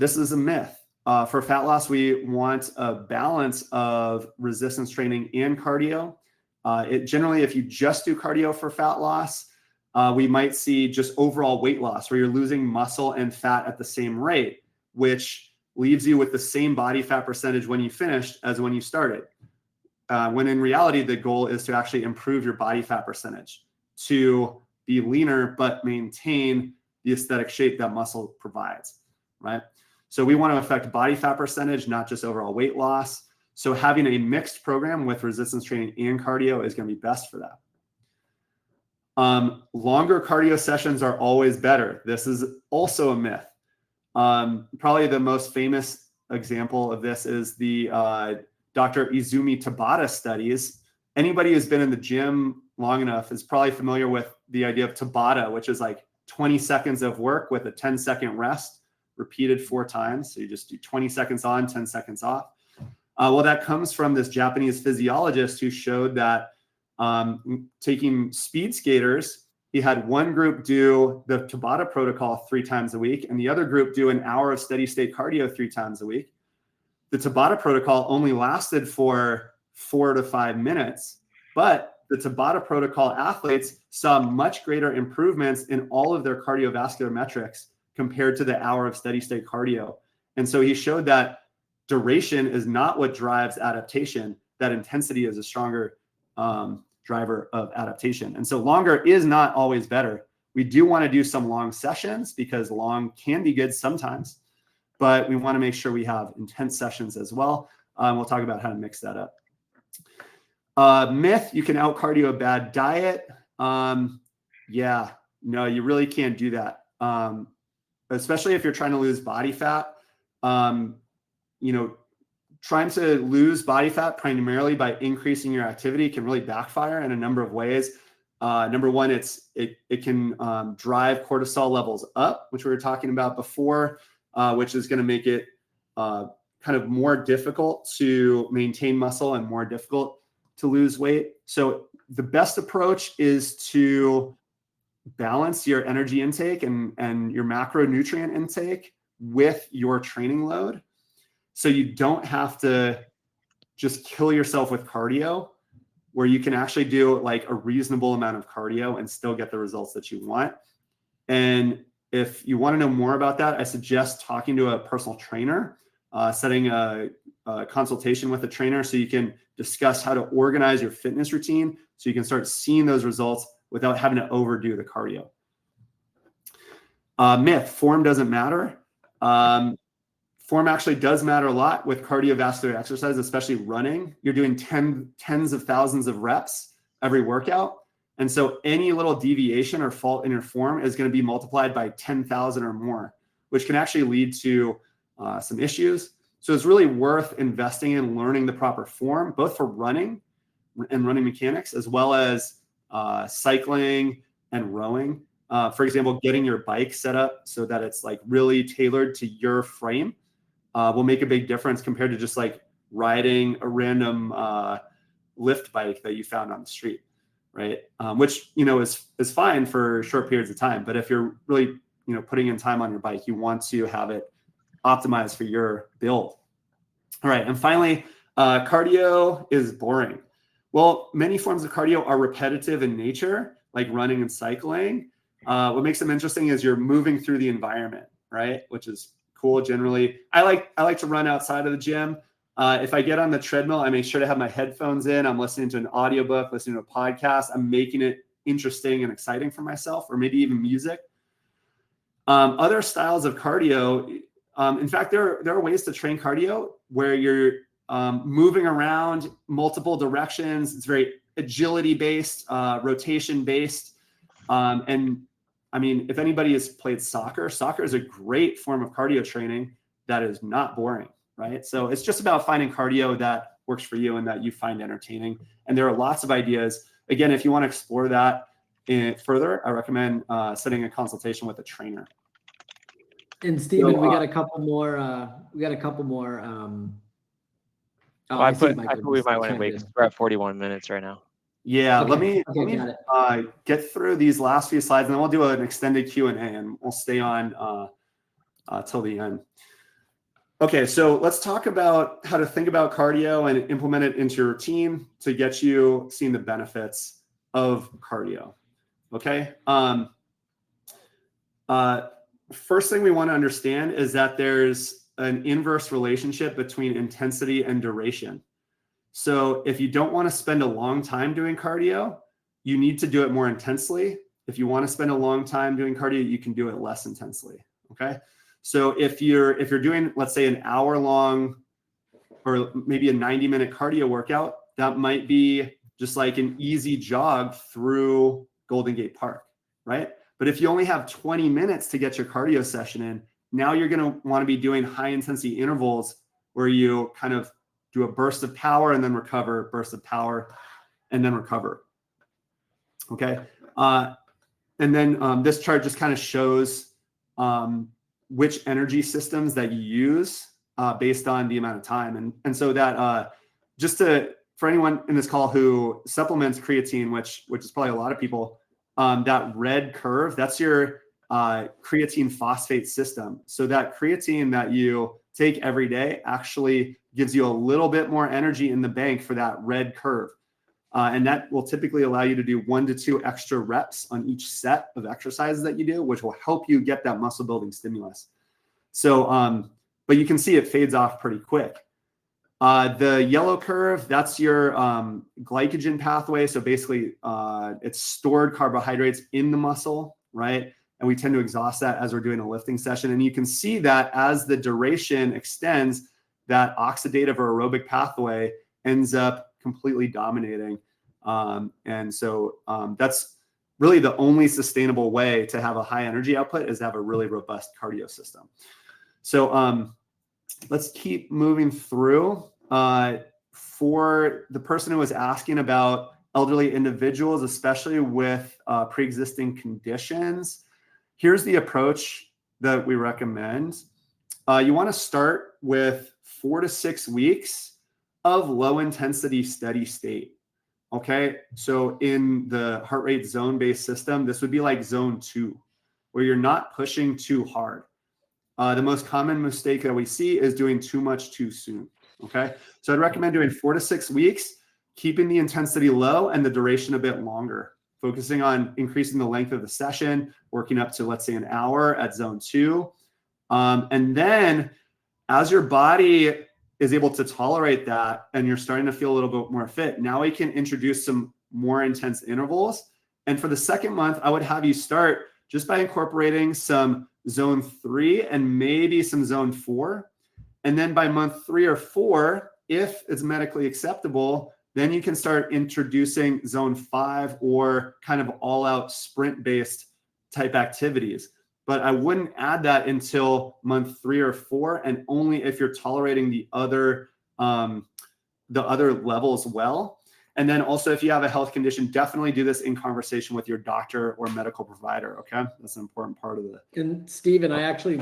[SPEAKER 3] This is a myth. For fat loss, we want a balance of resistance training and cardio. Generally, if you just do cardio for fat loss, we might see just overall weight loss where you're losing muscle and fat at the same rate, which leaves you with the same body fat percentage when you finished as when you started. When in reality, the goal is to actually improve your body fat percentage to be leaner, but maintain the aesthetic shape that muscle provides, right? So we want to affect body fat percentage, not just overall weight loss. So having a mixed program with resistance training and cardio is going to be best for that. Longer cardio sessions are always better. This is also a myth. Probably the most famous example of this is the Dr. Izumi Tabata studies. Anybody who's been in the gym long enough is probably familiar with the idea of Tabata, which is like 20 seconds of work with a 10-second rest, repeated 4 times. So you just do 20 seconds on, 10 seconds off. Well, that comes from this Japanese physiologist who showed that taking speed skaters, he had one group do the Tabata protocol 3 times a week, and the other group do an hour of steady state cardio 3 times a week. The Tabata protocol only lasted for 4 to 5 minutes, but the Tabata protocol athletes saw much greater improvements in all of their cardiovascular metrics compared to the hour of steady state cardio. And so he showed that duration is not what drives adaptation, that intensity is a stronger driver of adaptation. And so longer is not always better. We do want to do some long sessions because long can be good sometimes, but we want to make sure we have intense sessions as well. We'll talk about how to mix that up. Myth: you can out cardio a bad diet. Yeah, no, you really can't do that. Especially if you're trying to lose body fat. Trying to lose body fat primarily by increasing your activity can really backfire in a number of ways. Number one, it can drive cortisol levels up, which we were talking about before, which is going to make it kind of more difficult to maintain muscle and more difficult to lose weight. So the best approach is to balance your energy intake and your macronutrient intake with your training load. So you don't have to just kill yourself with cardio, where you can actually do like a reasonable amount of cardio and still get the results that you want. And if you want to know more about that, I suggest talking to a personal trainer, setting a consultation with a trainer so you can discuss how to organize your fitness routine so you can start seeing those results without having to overdo the cardio. Myth, form doesn't matter. Form actually does matter a lot with cardiovascular exercise, especially running. You're doing tens of thousands of reps every workout. And so any little deviation or fault in your form is going to be multiplied by 10,000 or more, which can actually lead to some issues. So it's really worth investing in learning the proper form, both for running and running mechanics, as well as cycling and rowing. For example, getting your bike set up so that it's like really tailored to your frame will make a big difference compared to just like riding a random lift bike that you found on the street, right? Which, is fine for short periods of time. But if you're really, putting in time on your bike, you want to have it optimized for your build. All right. And finally, cardio is boring. Well, many forms of cardio are repetitive in nature, like running and cycling. What makes them interesting is you're moving through the environment, right? Which is cool. Generally, I like to run outside of the gym. If I get on the treadmill, I make sure to have my headphones in. I'm listening to an audiobook, listening to a podcast. I'm making it interesting and exciting for myself, or maybe even music. Other styles of cardio, in fact, there are ways to train cardio where you're moving around multiple directions. It's very agility based, rotation based. And I mean, if anybody has played soccer is a great form of cardio training that is not boring, right? So it's just about finding cardio that works for you and that you find entertaining. And there are lots of ideas. Again, if you want to explore that further, I recommend setting a consultation with a trainer.
[SPEAKER 4] And Steven, we got a couple more.
[SPEAKER 2] I think we might want to wait because we're at 41 minutes right now.
[SPEAKER 3] Yeah,
[SPEAKER 4] Okay.
[SPEAKER 3] let me get through these last few slides, and then we'll do an extended Q&A, and we'll stay on till the end. Okay, so let's talk about how to think about cardio and implement it into your routine to get you seeing the benefits of cardio. Okay. First thing we want to understand is that there's an inverse relationship between intensity and duration. So if you don't want to spend a long time doing cardio, you need to do it more intensely. If you want to spend a long time doing cardio, you can do it less intensely. Okay. So if you're doing, let's say, an hour long or maybe a 90-minute cardio workout, that might be just like an easy jog through Golden Gate Park, right? But if you only have 20 minutes to get your cardio session in, now you're going to want to be doing high intensity intervals where you kind of do a burst of power and then recover, burst of power, and then recover. Okay. And then this chart just kind of shows which energy systems that you use based on the amount of time. And so that for anyone in this call who supplements creatine, which is probably a lot of people, that red curve, that's your creatine phosphate system. So that creatine that you take every day actually gives you a little bit more energy in the bank for that red curve. And that will typically allow you to do 1 to 2 extra reps on each set of exercises that you do, which will help you get that muscle building stimulus. So, but you can see it fades off pretty quick. The yellow curve, that's your glycogen pathway. So basically it's stored carbohydrates in the muscle, right? And we tend to exhaust that as we're doing a lifting session. And you can see that as the duration extends, that oxidative or aerobic pathway ends up completely dominating. And so that's really the only sustainable way to have a high energy output is to have a really robust cardio system. So let's keep moving through. For the person who was asking about elderly individuals, especially with pre-existing conditions, here's the approach that we recommend. You want to start with 4 to 6 weeks of low intensity steady state. Okay. So in the heart rate zone based system, this would be like zone 2, where you're not pushing too hard. The most common mistake that we see is doing too much too soon. Okay. So I'd recommend doing 4 to 6 weeks, keeping the intensity low and the duration a bit longer, focusing on increasing the length of the session, working up to, let's say, an hour at zone 2. And then as your body is able to tolerate that and you're starting to feel a little bit more fit, now we can introduce some more intense intervals. And for the second month, I would have you start just by incorporating some zone 3 and maybe some zone 4. And then by month 3 or 4, if it's medically acceptable, then you can start introducing zone 5 or kind of all-out sprint-based type activities. But I wouldn't add that until month 3 or 4, and only if you're tolerating the other levels well. And then also, if you have a health condition, definitely do this in conversation with your doctor or medical provider. Okay, that's an important part of it.
[SPEAKER 4] And Steven, I actually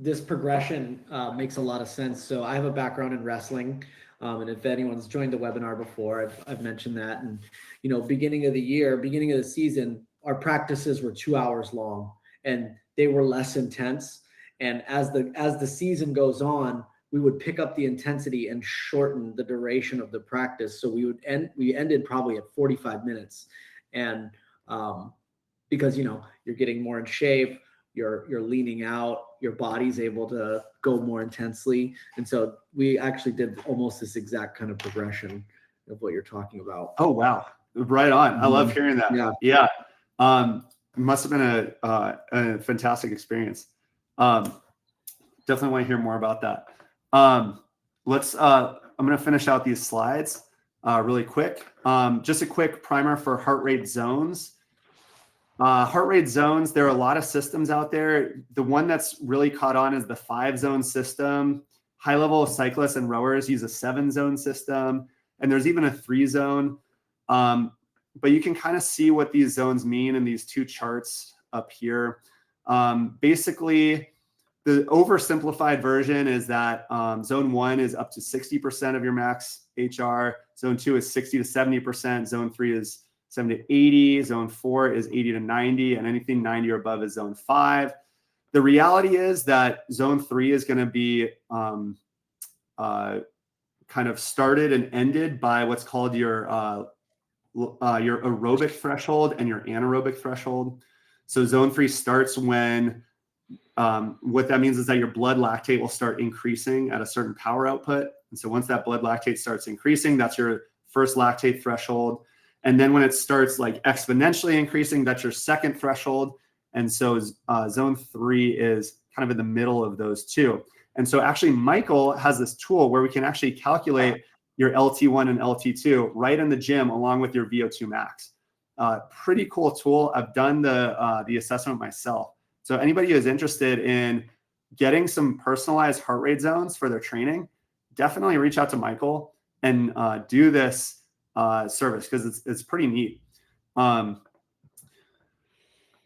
[SPEAKER 4] this progression makes a lot of sense. So I have a background in wrestling, and if anyone's joined the webinar before, I've mentioned that. And you know, beginning of the season, our practices were 2 hours long, and they were less intense. And as the season goes on, we would pick up the intensity and shorten the duration of the practice. So we ended probably at 45 minutes. And because, you know, you're getting more in shape, you're leaning out, your body's able to go more intensely. And so we actually did almost this exact kind of progression of what you're talking about.
[SPEAKER 3] Oh, wow. Right on. I love hearing that. Yeah. It must have been a fantastic experience. Definitely want to hear more about that. I'm going to finish out these slides really quick. Just a quick primer for heart rate zones. Heart rate zones, there are a lot of systems out there. The one that's really caught on is the 5-zone system. High-level cyclists and rowers use a 7-zone system, and there's even a 3-zone. But you can kind of see what these zones mean in these two charts up here. Basically, the oversimplified version is that zone 1 is up to 60% of your max HR. Zone 2 is 60 to 70%. Zone 3 is 70 to 80. Zone 4 is 80 to 90. And anything 90 or above is zone 5. The reality is that zone 3 is going to be kind of started and ended by what's called your aerobic threshold and your anaerobic threshold. So zone 3 starts when what that means is that your blood lactate will start increasing at a certain power output. And so once that blood lactate starts increasing, that's your first lactate threshold. And then when it starts like exponentially increasing, that's your second threshold. And so zone 3 is kind of in the middle of those two. And so actually Michael has this tool where we can actually calculate your LT1 and LT2 right in the gym along with your VO2 max. Pretty cool tool. I've done the assessment myself. So anybody who is interested in getting some personalized heart rate zones for their training, definitely reach out to Michael and do this service because it's pretty neat.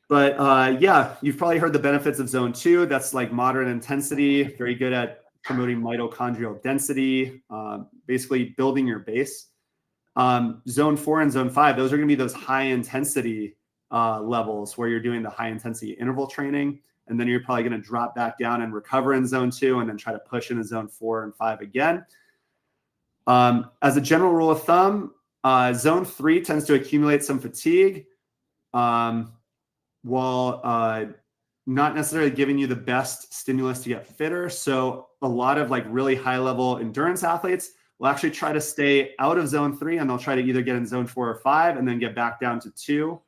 [SPEAKER 3] Yeah, you've probably heard the benefits of zone 2. That's like moderate intensity, very good at promoting mitochondrial density, basically building your base. Zone 4 and zone 5, those are going to be those high intensity levels where you're doing the high intensity interval training. And then you're probably going to drop back down and recover in zone 2 and then try to push into zone 4 and 5 again. As a general rule of thumb, zone 3 tends to accumulate some fatigue while not necessarily giving you the best stimulus to get fitter. So a lot of like really high level endurance athletes will actually try to stay out of zone 3 and they'll try to either get in zone 4 or 5 and then get back down to 2.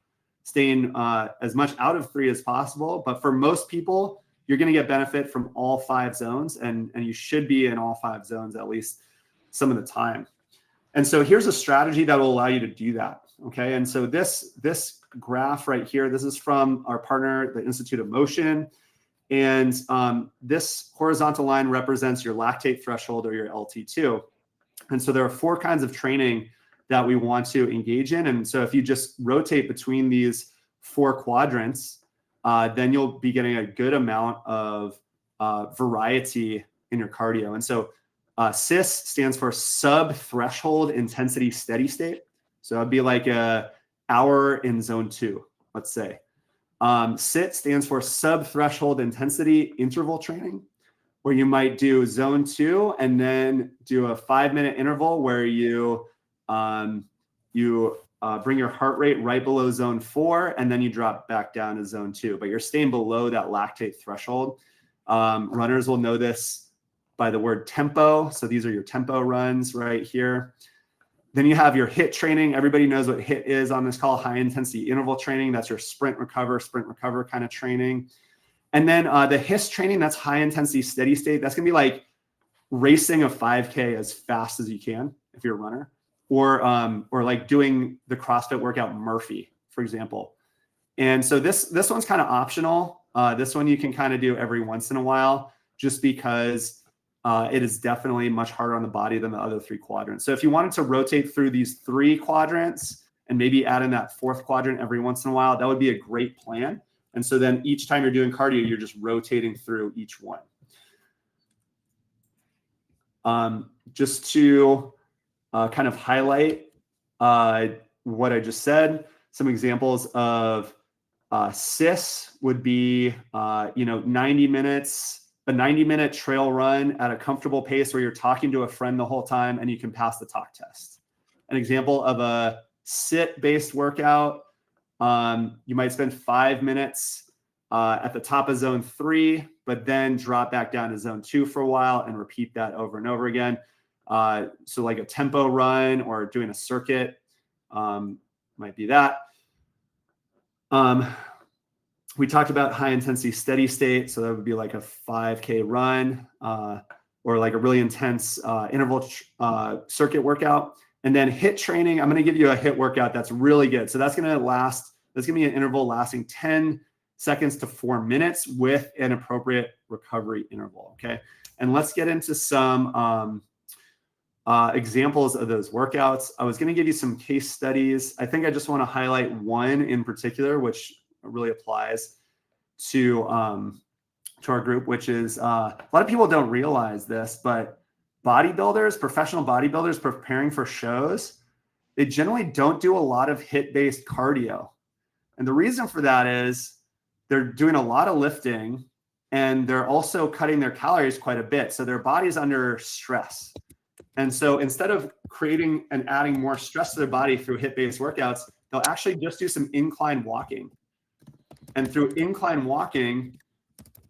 [SPEAKER 3] Staying as much out of 3 as possible. But for most people, you're going to get benefit from all 5 zones, and you should be in all 5 zones at least some of the time. And so here's a strategy that will allow you to do that. Okay. And so this graph right here, this is from our partner, the Institute of Motion. And this horizontal line represents your lactate threshold or your LT2. And so there are 4 kinds of training that we want to engage in. And so if you just rotate between these 4 quadrants, then you'll be getting a good amount of variety in your cardio. And so SIS stands for sub-threshold intensity steady state. So it'd be like an hour in zone 2, let's say. SIT stands for sub-threshold intensity interval training, where you might do zone 2 and then do a 5-minute interval where you bring your heart rate right below zone 4, and then you drop back down to zone 2, but you're staying below that lactate threshold. Runners will know this by the word tempo. So these are your tempo runs right here. Then you have your HIIT training. Everybody knows what HIIT is on this call, high intensity interval training. That's your sprint, recover kind of training. And then the HISS training, that's high intensity steady state. That's gonna be like racing a 5K as fast as you can if you're a runner, or like doing the CrossFit workout Murphy, for example. And so this one's kind of optional. This one you can kind of do every once in a while, just because it is definitely much harder on the body than the other 3 quadrants. So if you wanted to rotate through these 3 quadrants and maybe add in that 4th quadrant every once in a while, that would be a great plan. And so then each time you're doing cardio, you're just rotating through each one. Just to kind of highlight what I just said, some examples of CIS would be, 90 minutes, a 90-minute trail run at a comfortable pace where you're talking to a friend the whole time and you can pass the talk test. An example of a sit-based workout, you might spend 5 minutes at the top of zone 3, but then drop back down to zone 2 for a while and repeat that over and over again. So like a tempo run or doing a circuit might be that. We talked about high intensity steady state. So that would be like a 5K run or like a really intense interval circuit workout. And then HIIT training, I'm going to give you a HIIT workout that's really good. So that's going to be an interval lasting 10 seconds to 4 minutes with an appropriate recovery interval. Okay. And let's get into some examples of those workouts. I was going to give you some case studies. I think I just want to highlight one in particular, which really applies to our group, which is a lot of people don't realize this, but bodybuilders, professional bodybuilders preparing for shows, they generally don't do a lot of HIIT-based cardio. And the reason for that is they're doing a lot of lifting and they're also cutting their calories quite a bit. So their body's under stress. And so instead of creating and adding more stress to their body through HIIT-based workouts, they'll actually just do some incline walking. And through incline walking,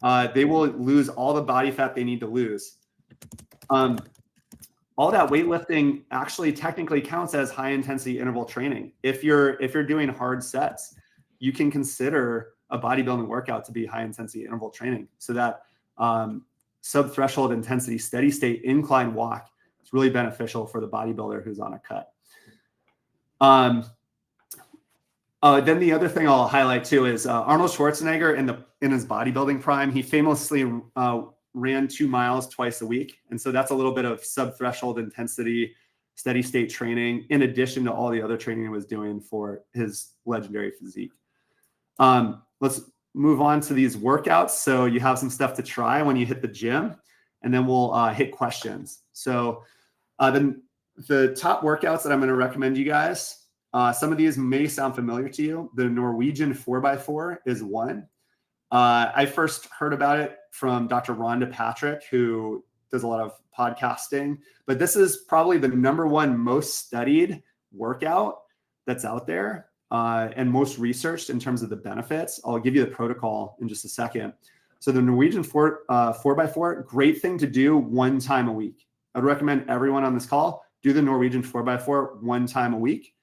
[SPEAKER 3] they will lose all the body fat they need to lose. All that weightlifting actually technically counts as high intensity interval training. If you're doing hard sets, you can consider a bodybuilding workout to be high intensity interval training. So that sub-threshold intensity steady state incline walk is really beneficial for the bodybuilder who's on a cut. Then the other thing I'll highlight too is Arnold Schwarzenegger in his bodybuilding prime, he famously ran 2 miles twice a week. And so that's a little bit of sub-threshold intensity, steady state training, in addition to all the other training he was doing for his legendary physique. Let's move on to these workouts. So you have some stuff to try when you hit the gym, and then we'll hit questions. So then the top workouts that I'm going to recommend you guys, some of these may sound familiar to you. The Norwegian 4x4 is one. I first heard about it from Dr. Rhonda Patrick, who does a lot of podcasting, but this is probably the #1 most studied workout that's out there and most researched in terms of the benefits. I'll give you the protocol in just a second. So the Norwegian 4x4, great thing to do 1 time a week. I'd recommend everyone on this call do the Norwegian 4x4 1 time a week.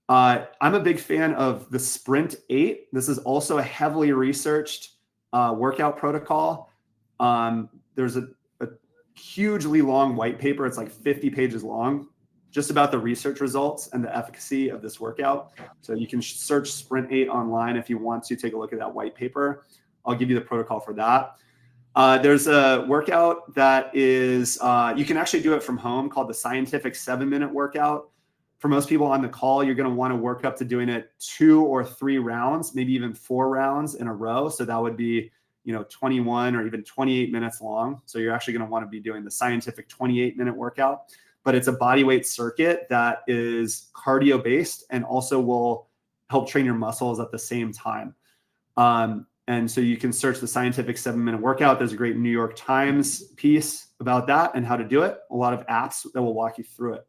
[SPEAKER 3] I'm a big fan of the Sprint 8. This is also a heavily researched workout protocol. There's a hugely long white paper. It's like 50 pages long, just about the research results and the efficacy of this workout. So you can search Sprint 8 online if you want to take a look at that white paper. I'll give you the protocol for that. There's a workout that is, you can actually do it from home, called the Scientific 7-minute workout. For most people on the call, you're going to want to work up to doing it 2 or 3 rounds, maybe even 4 rounds in a row. So that would be, 21 or even 28 minutes long. So you're actually going to want to be doing the Scientific 28-minute workout, but it's a bodyweight circuit that is cardio based and also will help train your muscles at the same time. And so you can search the Scientific 7-minute workout. There's a great New York Times piece about that and how to do it. A lot of apps that will walk you through it.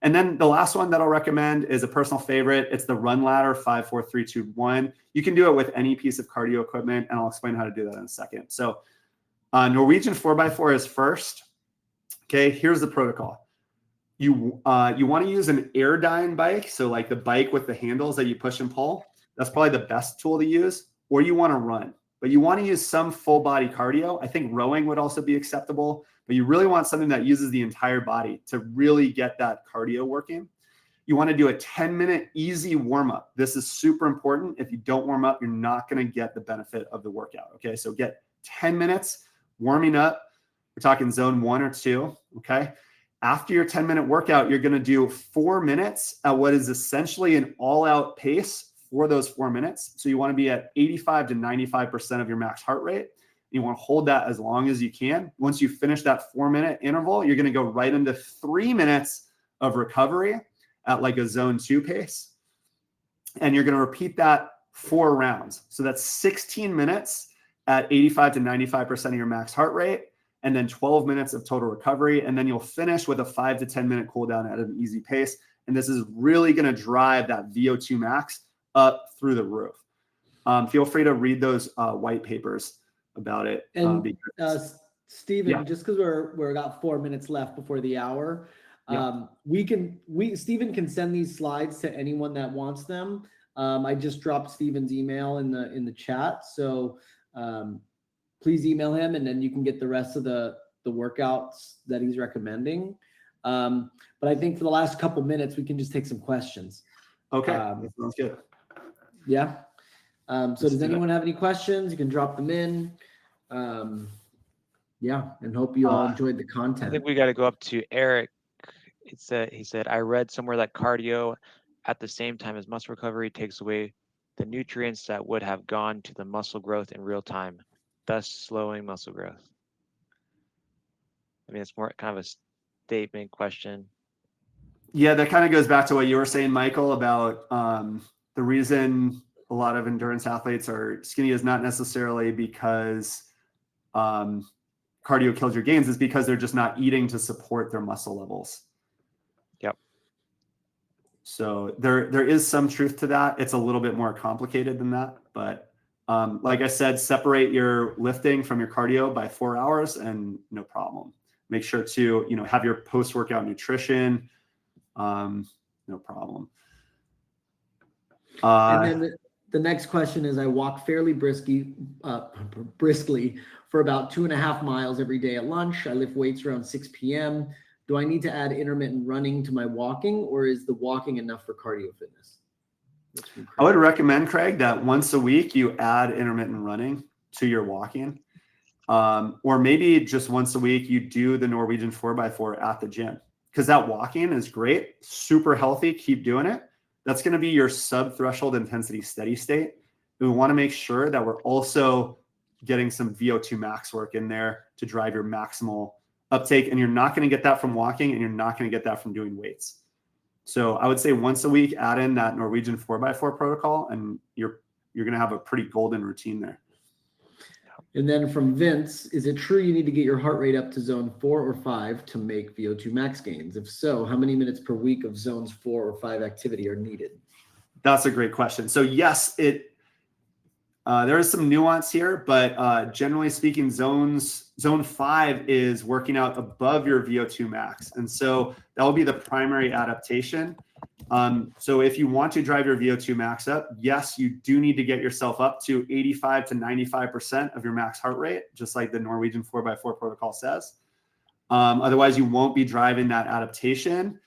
[SPEAKER 3] And then the last one that I'll recommend is a personal favorite. It's the Run Ladder 5, 4, 3, 2, 1. You can do it with any piece of cardio equipment, and I'll explain how to do that in a second. So Norwegian 4x4 is first. Okay, here's the protocol. you want to use an airdyne bike. So like the bike with the handles that you push and pull, that's probably the best tool to use, or you want to run, but you want to use some full body cardio. I think rowing would also be acceptable, but you really want something that uses the entire body to really get that cardio working. You want to do a 10-minute easy warm up. This is super important. If you don't warm up, you're not going to get the benefit of the workout. Okay. So get 10 minutes warming up. We're talking zone 1 or 2. Okay. After your 10-minute workout, you're going to do 4 minutes at what is essentially an all-out pace for those 4 minutes. So you want to be at 85 to 95% of your max heart rate. You want to hold that as long as you can. Once you finish that 4-minute interval, you're going to go right into 3 minutes of recovery at like a zone 2 pace. And you're going to repeat that 4 rounds. So that's 16 minutes at 85 to 95% of your max heart rate, and then 12 minutes of total recovery. And then you'll finish with a 5 to 10 minute cool down at an easy pace. And this is really going to drive that VO2 max up through the roof. Feel free to read those white papers about it.
[SPEAKER 4] And Stephen,
[SPEAKER 3] yeah.
[SPEAKER 4] just because we're got 4 minutes left before the hour,
[SPEAKER 3] Yeah.
[SPEAKER 4] Stephen can send these slides to anyone that wants them. I just dropped Stephen's email in the chat. So please email him, and then you can get the rest of the workouts that he's recommending. But I think for the last couple minutes, we can just take some questions.
[SPEAKER 3] Okay, that sounds good.
[SPEAKER 4] Yeah. So does anyone have any questions? You can drop them in. Yeah, and hope you all enjoyed the content.
[SPEAKER 2] I think we got to go up to Eric. He said, I read somewhere that cardio at the same time as muscle recovery takes away the nutrients that would have gone to the muscle growth in real time, thus slowing muscle growth. I mean, it's more kind of a statement question.
[SPEAKER 3] Yeah, that kind of goes back to what you were saying, Michael, about the reason a lot of endurance athletes are skinny is not necessarily because cardio kills your gains, is because they're just not eating to support their muscle levels.
[SPEAKER 2] Yep.
[SPEAKER 3] So there is some truth to that. It's a little bit more complicated than that, but like I said, separate your lifting from your cardio by 4 hours and no problem. Make sure to, have your post-workout nutrition. No problem.
[SPEAKER 4] And then the next question is, I walk fairly briskly for about 2.5 miles every day at lunch. I lift weights around 6 p.m. Do I need to add intermittent running to my walking, or is the walking enough for cardio fitness?
[SPEAKER 3] I would recommend, Craig, that once a week you add intermittent running to your walking. Or maybe just once a week you do the Norwegian 4x4 at the gym, because that walking is great, super healthy. Keep doing it. That's going to be your sub-threshold intensity steady state. We want to make sure that we're also getting some VO2 max work in there to drive your maximal uptake. And you're not going to get that from walking, and you're not going to get that from doing weights. So I would say once a week, add in that Norwegian 4x4 protocol, and you're going to have a pretty golden routine there.
[SPEAKER 4] And then from Vince, is it true you need to get your heart rate up to zone 4 or 5 to make VO2 max gains? If so, how many minutes per week of zones 4 or 5 activity are needed?
[SPEAKER 3] That's a great question. So yes, there is some nuance here, but generally speaking, zone 5 is working out above your VO2 max. And so that will be the primary adaptation. So if you want to drive your VO2 max up, yes, you do need to get yourself up to 85 to 95% of your max heart rate, just like the Norwegian 4x4 protocol says. Otherwise, you won't be driving that adaptation.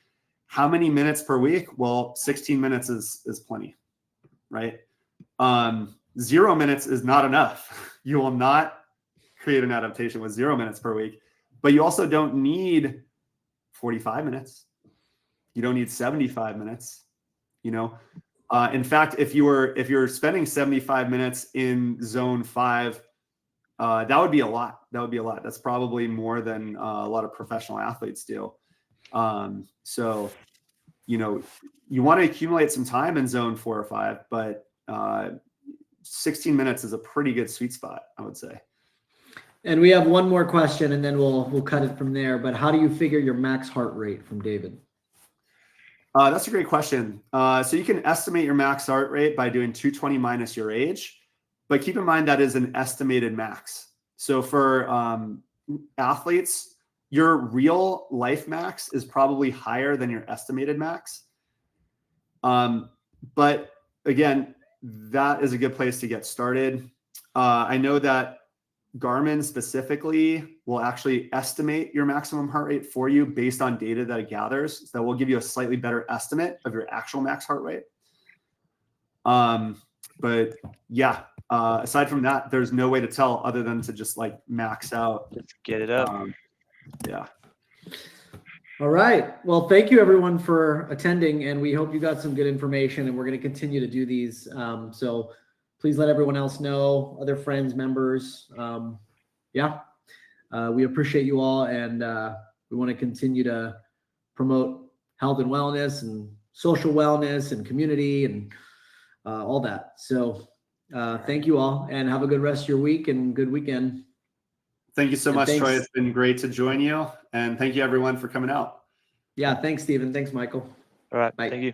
[SPEAKER 3] How many minutes per week? Well, 16 minutes is plenty, right? 0 minutes is not enough. You will not create an adaptation with 0 minutes per week, but you also don't need 45 minutes. You don't need 75 minutes, in fact, if you're spending 75 minutes in zone 5, that would be a lot. That's probably more than a lot of professional athletes do. So, you want to accumulate some time in zone 4 or 5, but 16 minutes is a pretty good sweet spot, I would say.
[SPEAKER 4] And we have one more question, and then we'll cut it from there. But how do you figure your max heart rate, from David?
[SPEAKER 3] That's a great question. So you can estimate your max heart rate by doing 220 minus your age, but keep in mind that is an estimated max. So for athletes, your real life max is probably higher than your estimated max. But again, that is a good place to get started. I know that Garmin specifically will actually estimate your maximum heart rate for you based on data that it gathers. So that will give you a slightly better estimate of your actual max heart rate. But yeah, aside from that, there's no way to tell other than to just like max out.
[SPEAKER 2] Let's get it up.
[SPEAKER 3] Yeah.
[SPEAKER 4] All right. Well, thank you everyone for attending, and we hope you got some good information, and we're going to continue to do these. So please let everyone else know, other friends, members. We appreciate you all, and we want to continue to promote health and wellness and social wellness and community and all that. So thank you all, and have a good rest of your week and good weekend.
[SPEAKER 3] Thank you so
[SPEAKER 4] And
[SPEAKER 3] much,
[SPEAKER 4] thanks.
[SPEAKER 3] Troy. It's been great to join you. And thank you everyone for coming out.
[SPEAKER 4] Yeah. Thanks, Stephen. Thanks, Michael.
[SPEAKER 2] All right.
[SPEAKER 4] Bye.
[SPEAKER 2] Thank you.